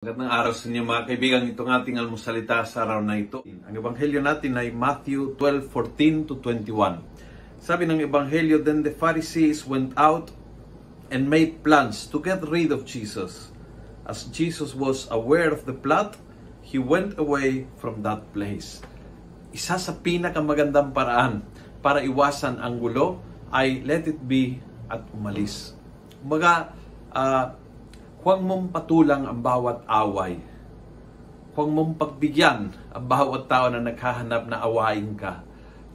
Magandang araw sa inyo mga kaibigan. Itong ating almusalita sa araw na ito. Ang ebanghelyo natin ay Matthew 12:14 to 21. Sabi ng ebanghelyo, "Then the Pharisees went out and made plans to get rid of Jesus. As Jesus was aware of the plot, he went away from that place." Isa sa pinakamagandang paraan para iwasan ang gulo ay let it be at umalis. Huwag mong patulang ang bawat away. Huwag mong pagbigyan ang bawat tao na naghahanap na awayin ka.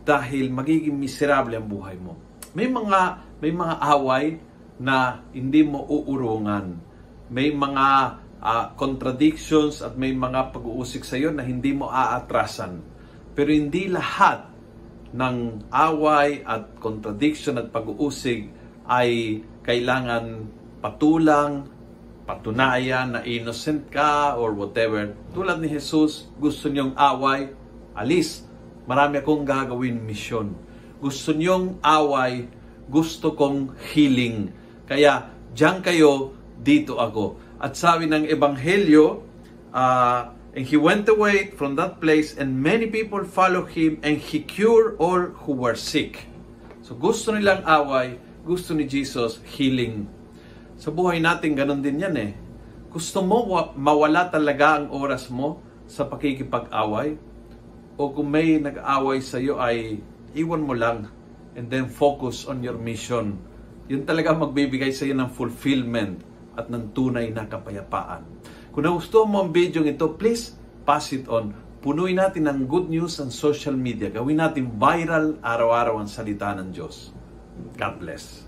Dahil magiging miserable ang buhay mo. May mga away na hindi mo uurungan. May mga contradictions at may mga pag-uusik sa iyo na hindi mo aatrasan. Pero hindi lahat ng away at contradiction at pag-uusig ay kailangan patulang, patunayan na innocent ka or whatever. Tulad ni Jesus, gusto niyong away, alis. Marami akong gagawin misyon. Gusto niyong away, gusto kong healing. Kaya diyan kayo, dito ako. At sabi ng ebanghelyo, and he went away from that place and many people followed him and he cured all who were sick. So gusto nilang away, gusto ni Jesus healing. Sa buhay natin, ganun din yan eh. Gusto mo mawala talaga ang oras mo sa pakikipag-away? O kung may nag-away sa iyo ay iwan mo lang and then focus on your mission. Yun talaga magbibigay sa iyo ng fulfillment at ng tunay na kapayapaan. Kung nagustuhan mo ang video ito, please pass it on. Punuin natin ng good news ang social media. Gawin natin viral araw-araw ang salita ng Diyos. God bless.